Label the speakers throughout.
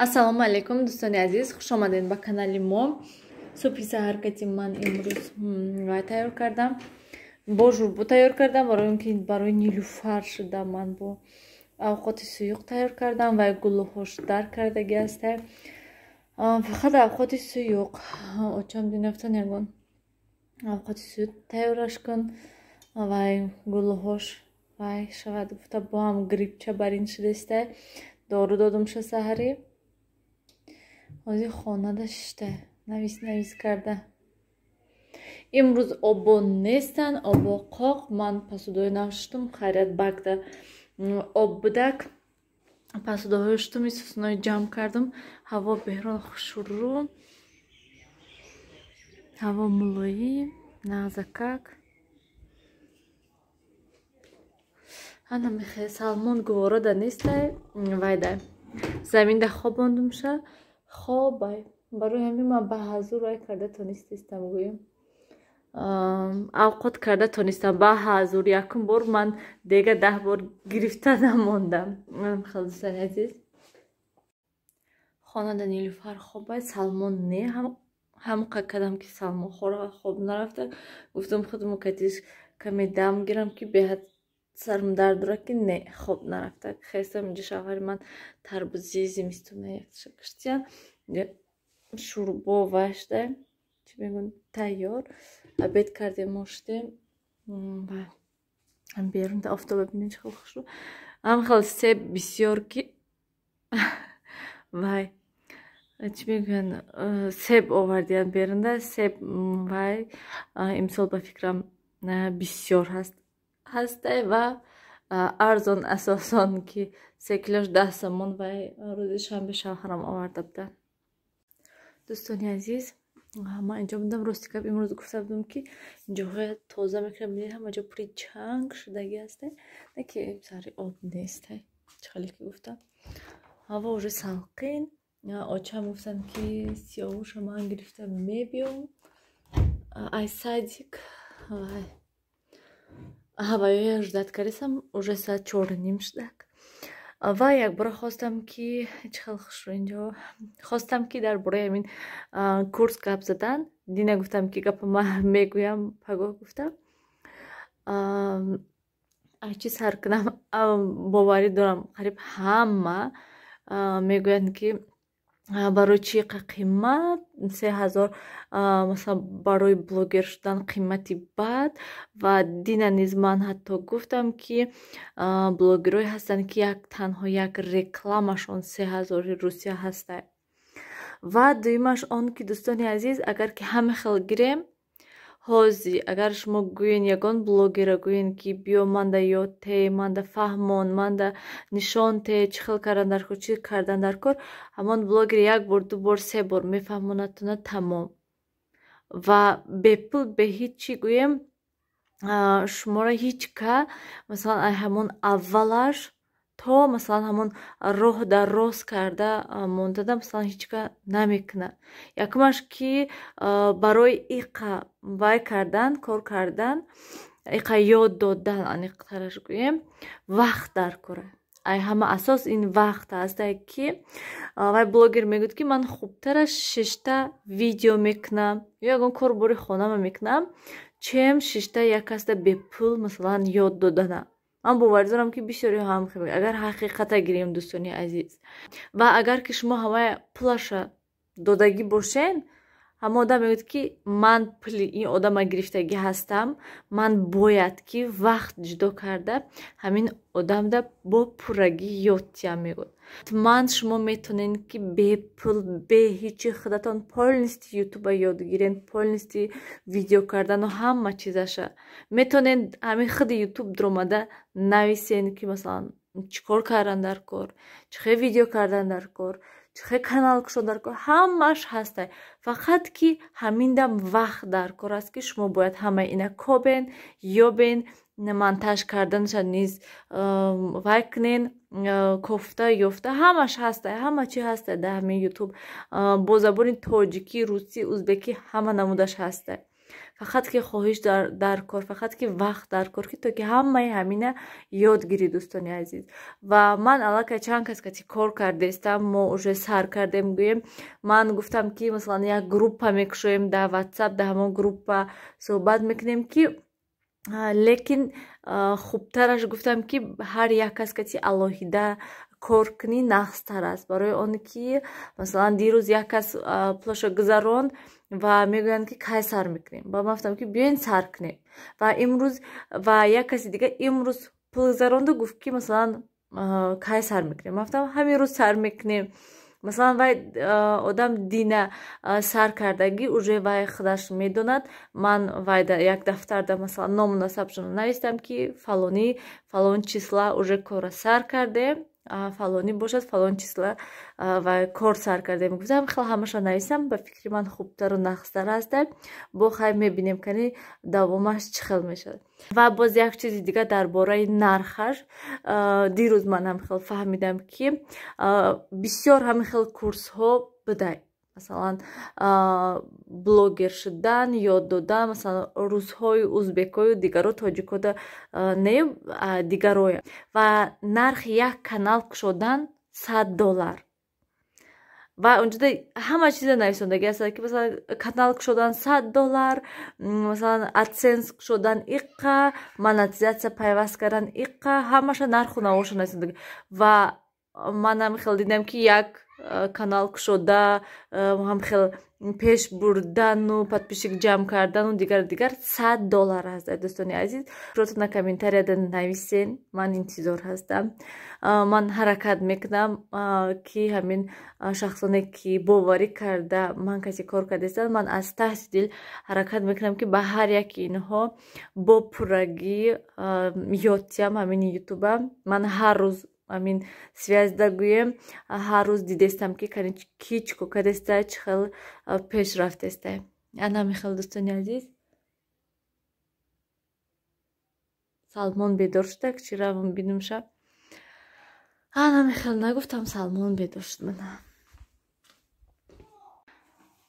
Speaker 1: Ассалому алайкум дӯстони азиз, хуш омадед ба канали мо. Субҳи саҳаркати ман имрӯз вай тайёр кардам. Бо журбу тайёр кардам, барои нилуфар шуда ман бо авқоти суюқ тайёр кардам. Вай гулӯҳош дар кардаги аст. Фақат авқоти суюқ. Очам динафтан ягон авқоти суюқ тайёраш кун. Вай гулӯҳош вай шавад гуфта бо ҳам грипча барин шудеста. Дору додумша саҳари. Ҳозир хонада шишта навис карда. Имрӯз обо нестан, обо қоқ. Ман пасудои навшитум, хайрат багда об будак. Пасудоҳои шитум, исуснои ҷамъ кардам. Ҳаво беҳрон хушрӯ. Ҳаво мулоим, нағзакак. Ана мехе Салмон гуворада нестай, вайда. Заминда хобондумша. Хобай. Барои ҳамин ман ба ҳазур вай карда тонистам гӯям. Авқот карда тонистам ба ҳазур. Якум бор ман дега 10 бор гирифта намондам. Хеле дӯстони азиз. Хонада Нилуфар хобай, Салмон не. Ҳамқа кадам ки Салмон хоб нарафта. Гуфтам худам катиш каме дам гирам ки беҳад сарм дард дора ки не хоб нарафта. Хестам инҷа шавҳари ман тарбузи зимистона якша киштиян. Шурбо вашда. Чӣ мегӯн тайёр. Обед кардем оштем. Берунда офтобе бинед чӣ хел хушрӯ. Ам хел себ бисёр ки вай чӣ мегӯян себ овардиян берунда. Себ вай имсол ба фикрам бисёр ҳастай ва арзон асосон ки 3 килош 10 сомон вай рӯзи шанбе шавҳарам оварда буда. Дӯстони азиз, ман инҷо будам ростикаб имрӯз гуфта будам ки инҷоҳои тоза мекунам. Бинед ҳама ҷо пури чанг шудаги астай. Не ки сари об нестай. Чӣ хеле ки гуфтам. Ҳаво уже салқин. Очам гуфтан ки сиёҳуша ман гирифта мебиём. Ай садик. Ҳаваёя ждат карисам. Уже саат 4:30 шудак. Ва якбора хостам ки чӣ хел хушрӯ инҷо. Хостам ки дар бораи ҳамин курс гап задан. Дина гуфтам ки гапа ман мегӯям, пагоҳ гуфтам. Чӣ сар кунам, боварӣ дорам қариб ҳама мегӯянд ки барои чӣ қа қимат 3000 масалан барои блогер шудан қимати бад. Ва дина низ ман ҳатто гуфтам ки блогерҳое ҳастанд ки танҳо як рекламашон 3000 русия ҳастай. Ва дуюмаш он ки дӯстони азиз, агар ки ҳама хел гирем ҳози агар шумо гӯен ягон блогера гӯен ки биё манда ёдте, манда фаҳмон, манда нишонте, чӣ хел кардан дар кор, чӣ кардан дар кор, ҳамон блогер 1 бор 2 бор 3 бор мефаҳмонадтона тамом. Ва бепул бе ҳеҷ чӣ гӯем шуморо ҳеҷ ка масалан ҳамон аввалаш то масалан ҳамон роҳ дар рост карда мондада масалан ҳеҷ ка намекуна. Якумаш ки барои иқа вай кардан, кор кардан, иқа ёд додан, аниқтараш гӯем, вақт дар кора. Ай ҳама асос ин вақт аст ки вай блогер мегӯяд ки ман хубтараш 6 видео мекунам ё ягон кор бори хонама мекунам, чем 6 як каста бепул масалан ёд додана. Ман боварӣ дорам ки бисёриҳо ҳам хел агар ҳақиқата гирем дӯстони азиз. Ва агар ки шумо ҳамаи пулаша додагӣ бошен, ҳама одам мегӯяд ки ман пули ин одама гирифтагӣ ҳастам, ман бояд ки вақт ҷудо карда ҳамин одамда бо пуррагӣ ёдтиям мегӯяд. Ман шумо метонен ки бепул бе ҳичи худатон полнисти ютуба ёд гирен, полнисти видео кардану ҳама чизаша. Метонен ҳамин худи ютуб дромада нависен ки масалан чӣ кор кардан дар кор, чӣ хел видео кардан дар кор, чӣ хел канал кушод дар кор, ҳамаш ҳастай. Фақат ки ҳаминдам вақт дар кор аст ки шумо бояд ҳамаи ина кобен, ёбен, монтаж карданша низ вай кунен, кофта, ёфта, ҳамаш ҳастай, ҳама чӣ ҳастай дар ҳамин ютуб. Бо забони тоҷикӣ, русӣ, узбекӣ ҳама намудаш ҳастай. фақат ки хоҳиш дар кор, фақат ки вақт дар кор ки то ки ҳамаи ҳамина ёд гирӣ дӯстони азиз. Ва ман аллакай чанд кас кати кор кардестам, мо уже сар кардем гӯем. Ман гуфтам ки масалан як группа мекушоем дар WhatsApp, дар ҳамон группа суҳбат мекунем ки лекин хубтараш гуфтам ки ҳар як кас кати алоҳида кор кунӣ нақстар аст, барои он ки масалан дирӯз як кас плоша гузаронд ва мегӯянд ки кай сар мекунем. Ба ман гуфтам ки биёин сар кунем. Ва имрӯз ва як каси дига имрӯз пул гузаронду гуфт ки масалан кай сар мекунем. Ман гуфтам ҳамин рӯз сар мекунем. Масалан вай одам дина сар кардагӣ уже вай худаш медонад. Ман вай як дафтарда масалан ному насабшона навистам ки фалони фалон числа уже кора сар кардем, фалони бошад фалон числа ва кор сар кардем. Гуфтам хел ҳамаша нависам, ба фикри ман хубтару нақстар аст. Бо хай мебинем кани давомаш чӣ хел мешавад. Ва боз як чизи дига дар бораи нархаш дирӯз ман ҳам хел фаҳмидам ки бисёр ҳамин хел курсҳо будай. Масалан блогер шудан, ёд додан, масалан русҳою узбекою дигаро тоҷикода не дигароя. Ва нархи як канал кушодан $100. Ва унҷода ҳама чиза нависондагӣ аст ки масалан канал кушодан $100, масалан AdSense кушодан иққа, монетизатсия пайваст кардан иққа, ҳамаша нарху навоша нависондагӣ. Ва ман ҳам хел дидам ки як канал кушода ҳам хел пеш бурдану подписчик ҷамъ кардану дигар $100 аст. дӯстони азиз, шуратона комментарияда нависен, ман интизор ҳастам. ман ҳаракат мекунам ки ҳамин шахсоне ки боварӣ карда ман каси кор кардастанд, ман аз таҳти дил ҳаракат мекунам ки ба ҳар яки инҳо бо пуррагӣ ётиям ҳамини ютуба. ман ҳар рӯз амин связда гӯем, ҳар рӯз дидестам ки кани ки чико кардеста, чӣ хел пеш рафтеста. ана михел дӯстони азиз, Салмон бедор шуда чӣ равам бинумша. ана михел нагуфтам Салмон бедор шуд. мана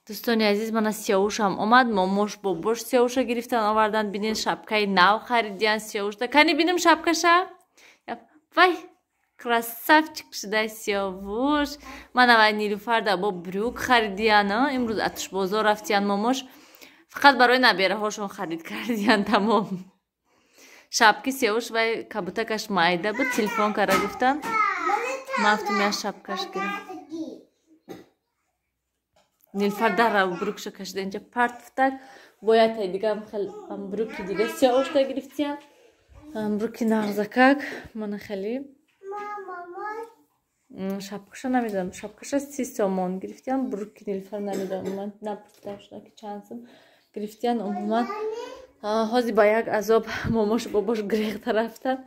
Speaker 1: дӯстони азиз, мана сиёвушам омад. момош бобош сиёвуша гирифтан овардан. бинин шапкаи нав харидиян сиёвушда. кани бинум шапкаша. вай красавчик шудай сиёвуш. мана вай нилуфарда бо брюк харидиян. имрӯз атушбозор рафтиян момош. фақат барои набераҳошон харид кардиян тамом. шапки сиёвуш вай кабутакаш майда буд, телефон кара гуфтан. ман гуфтам я шапкаш гирам. нилуфар дара брюкша кашида инҷа партфтак. боятай дигам хел брюки дига сиёвушда гирифтиян. брюки нағзакак. мана хели шапкаша намедонам, шапкаша 30 сомон гирифтиян. брюки нилуфар намедонам, ман напурсидам шуда ки чанд сом гирифтиян. умуман ҳозир ба як азоб момош бобош грехта рафтан,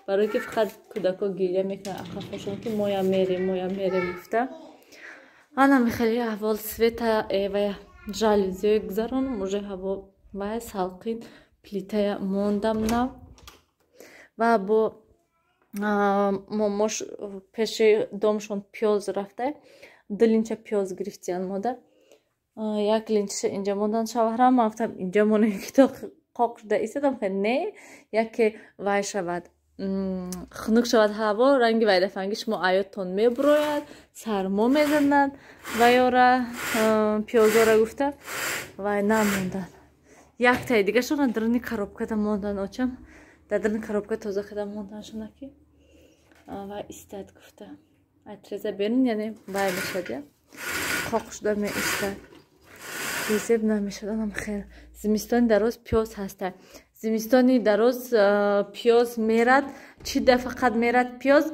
Speaker 1: барое ки фақат кӯдако гирия мекунанд ахафошон ки моям мерем гуфта. ана михели аҳвол света эвая жалюзиё гузаронам. уже ҳаво вай салқин, плитая мондам нав. ва бо момош пеши домшон пиёз рафта. 2 линча пиёз гирифтиян модар. як линчаша инҷа мондан шаваҳрам. ман гуфтам инҷа монем ки то қоқ шуда истадам хе не яке вай шавад хунук шавад ҳаво, ранги вайдафанги шумо аёттон мебурояд, сармо мезанад. вайора пиёзора гуфта вай намондан. яктаи дигашона даруни коробкада мондан. очам дар даруни коробка тоза карда мондан шуна ки вай истад гуфта. айтреза берин, яъне вай мешад я қоқ шуда меистад. резеб намешад. анам хел зимистони дароз пиёз ҳаста. зимистони дароз пиёз мерад. чӣ да фақат мерад пиёз,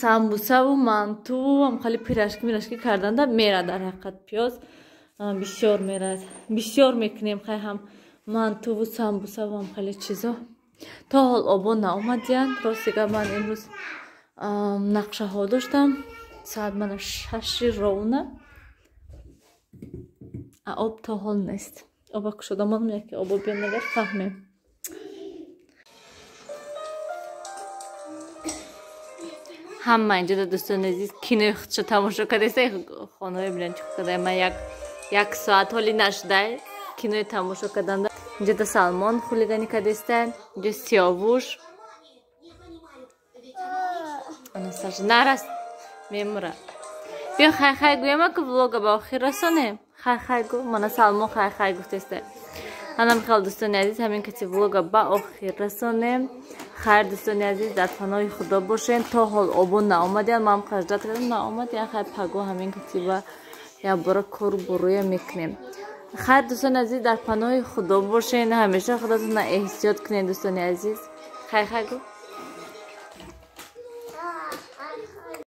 Speaker 1: самбусаву мантуву ҳамхали пирашки карданда мерад. дар ҳақиқат пиёз бисёр мерад. бисёр мекунем хай ҳам мантуву самбусаву ҳамхали чизо. то ҳол обо наомадиянд. ростига ман имрӯз нақшаҳо доштам. соат мана 6 ровна. об то ҳол нест. оба кушода монам яке обо бенагар фаҳмем. ҳама инҷода дӯстони азиз кинои худшо тамошо кардеста. хонаи билан чӣ кардем. ман як соат ҳоли нашуда кинои тамошо карданда. Инҷода Салмон хулиганӣ кардастан, инҷо Сиёвуш. Анастасия нарас мемура. Биё хай гӯям ки влога ба охир расонем. Хай гӯ, мана Салмон хай гуфтаста. Ана михоел дӯстони азиз, ҳамин каси влога ба охир расонем. Хайр дӯстони азиз, дар паноҳи худо бошен. То ҳол обон наомадиянд, ман қаждат кардам наомадиянд, хай паго ҳамин каси ба якбора кору бурӯя мекунем. Хайр дӯстони азиз, дар паноҳи худо бошен, ҳамеша худатонро эҳтиёт кунед дӯстони азиз. Хай гӯ.